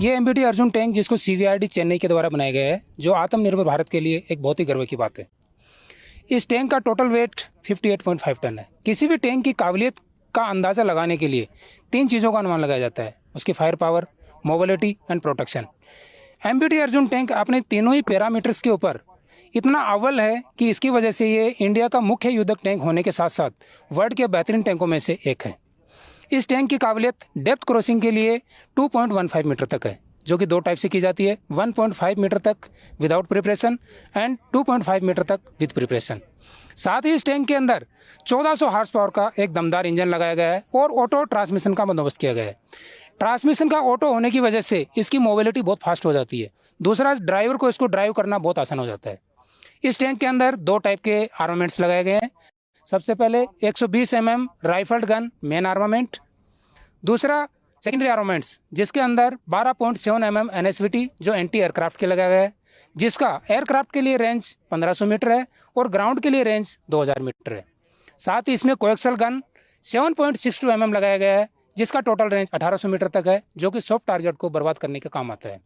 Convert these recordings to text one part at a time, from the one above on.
ये MBT Arjun tank जिसको सीवीआरडी चेन्नई के द्वारा बनाया गया है, जो आत्मनिर्भर भारत के लिए एक बहुत ही गर्व की बात है। इस टैंक का टोटल वेट 58.5 टन है। किसी भी टैंक की काबिलियत का अंदाज़ा लगाने के लिए 3 चीज़ों का अनुमान लगाया जाता है, उसकी fire power, mobility and protection. MBT Arjun tank अपने तीनों ही पैरामीटर्स के ऊपर इतना अव्वल है कि इसकी वजह से ये इंडिया का मुख्य युद्धक टैंक होने के साथ साथ वर्ल्ड के बेहतरीन टैंकों में से एक है। इस टैंक की काबिलियत डेप्थ क्रॉसिंग के लिए 2.15 मीटर तक है, जो कि 2 टाइप से की जाती है, 1.5 मीटर तक विदाउट प्रिपरेशन एंड 2.5 मीटर तक विद प्रिपरेशन। साथ ही इस टैंक के अंदर 1400 हार्स पावर का एक दमदार इंजन लगाया गया है और ऑटो ट्रांसमिशन का बंदोबस्त किया गया है। ट्रांसमिशन का ऑटो होने की वजह से इसकी मोबिलिटी बहुत फास्ट हो जाती है। दूसरा, ड्राइवर को इसको ड्राइव करना बहुत आसान हो जाता है। इस टैंक के अंदर 2 टाइप के आर्मामेंट्स लगाए गए हैं। सबसे पहले 120 mm rifled gun main armament, दूसरा सेकेंडरी आर्मामेंट्स जिसके अंदर 12.7 mm NSVT जो एंटी एयरक्राफ्ट के लगाया गया है, जिसका एयरक्राफ्ट के लिए रेंज 1500 मीटर है और ग्राउंड के लिए रेंज 2000 मीटर है। साथ ही इसमें कोएक्सल गन 7.62 mm लगाया गया है, जिसका टोटल रेंज 1800 मीटर तक है, जो कि सॉफ्ट टारगेट को बर्बाद करने के काम आता है।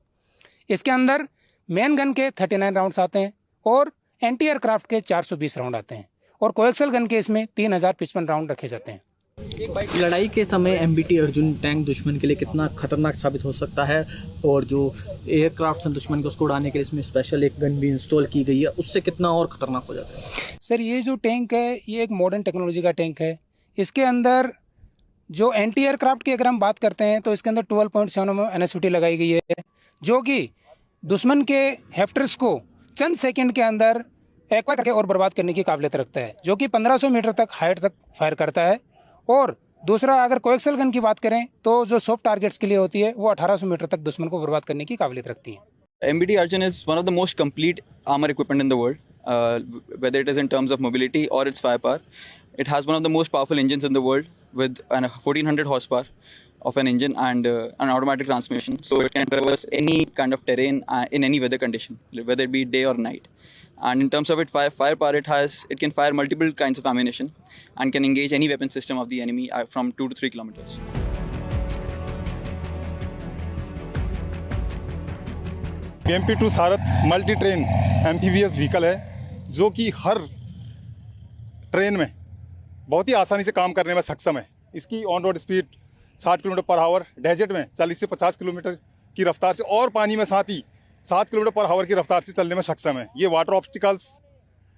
इसके अंदर मेन गन के 39 राउंड्स आते हैं और एंटी एयरक्राफ्ट के 420 राउंड आते हैं और कोएक्सल गन के इसमें 3055 राउंड रखे जाते हैं। लड़ाई के समय एमबीटी अर्जुन टैंक दुश्मन के लिए कितना खतरनाक साबित हो सकता है, और जो एयरक्राफ्ट हैं दुश्मन के उसको उड़ाने के लिए इसमें स्पेशल एक गन भी इंस्टॉल की गई है, उससे कितना और खतरनाक हो जाता है? सर, ये जो टैंक है ये एक मॉडर्न टेक्नोलॉजी का टैंक है। इसके अंदर जो एंटी एयरक्राफ्ट की अगर हम बात करते हैं तो इसके अंदर 12.7 mm NSVT लगाई गई है, जो कि दुश्मन के हेफ्टर्स को चंद सेकंड के अंदर एक्वायर करके और बर्बाद करने की काबिलियत रखता है, जो कि 1500 मीटर तक हाइट तक फायर करता है। और दूसरा, अगर कोएक्सल गन की बात करें तो जो सॉफ्ट टारगेट्स के लिए होती है वो 1800 मीटर तक दुश्मन को बर्बाद करने की काबिलियत रखती है। MBT Arjun is one of the most complete armor equipment in the world, whether it is in terms of mobility or its firepower. It has one of the most powerful engines in the world with 1400 horsepower of an engine and an automatic transmission, so it can traverse any kind of terrain in any weather condition, whether it be day or night. And in terms of its firepower, it can fire multiple kinds of ammunition and can engage any weapon system of the enemy from 2 to 3 kilometers. BMP-2 Sarath multi train amphibious vehicle है, जो कि हर train में बहुत ही आसानी से काम करने में सक्षम है। इसकी on road speed 60 kilometre per hour, desert में 40 से 50 किलोमीटर की रफ्तार से और पानी में साथ ही 7 किलोमीटर पर आवर की रफ्तार से चलने में सक्षम है। ये वाटर ऑब्स्टिकल्स,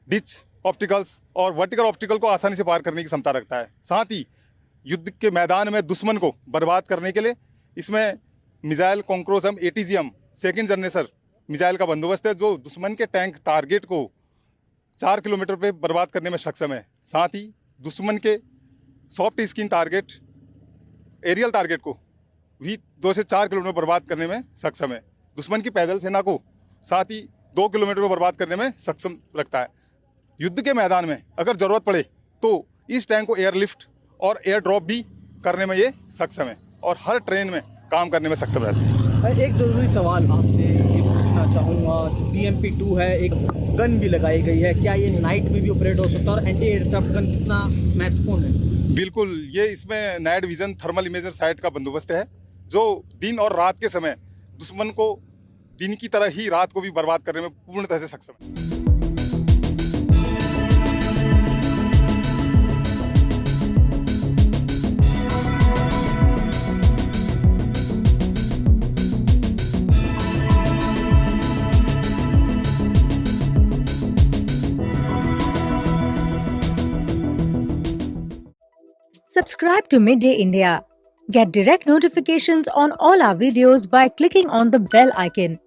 डिच ऑब्स्टिकल्स और वर्टिकल ऑब्स्टिकल को आसानी से पार करने की क्षमता रखता है। साथ ही युद्ध के मैदान में दुश्मन को बर्बाद करने के लिए इसमें missile Konkurs ATGM second generation missile का बंदोबस्त है, जो दुश्मन के टैंक टारगेट को 4 किलोमीटर पे बर्बाद करने में सक्षम है। साथ ही दुश्मन के soft skin target, aerial target को भी 2 से 4 किलोमीटर बर्बाद करने में सक्षम है। दुश्मन की पैदल सेना को साथ ही 2 किलोमीटर में बर्बाद करने में सक्षम रखता है। युद्ध के मैदान में अगर ज़रूरत पड़े तो इस टैंक को एयरलिफ्ट और एयर ड्रॉप भी करने में ये सक्षम है और हर ट्रेन में काम करने में सक्षम रहता है। एक ज़रूरी सवाल आपसे ये पूछना चाहूँगा, BMP-2 है, एक गन भी लगाई गई है, क्या ये नाइट में भी ऑपरेट हो सकता है और एंटी एयरक्राफ्ट गन कितना महत्वपूर्ण है? बिल्कुल, ये इसमें night vision thermal imager site का बंदोबस्त है, जो दिन और रात के समय दुश्मन को दिन की तरह ही रात को भी बर्बाद करने में पूर्णतः से सक्षम है। Subscribe to Midday India. Get direct notifications on all our videos by clicking on the bell icon.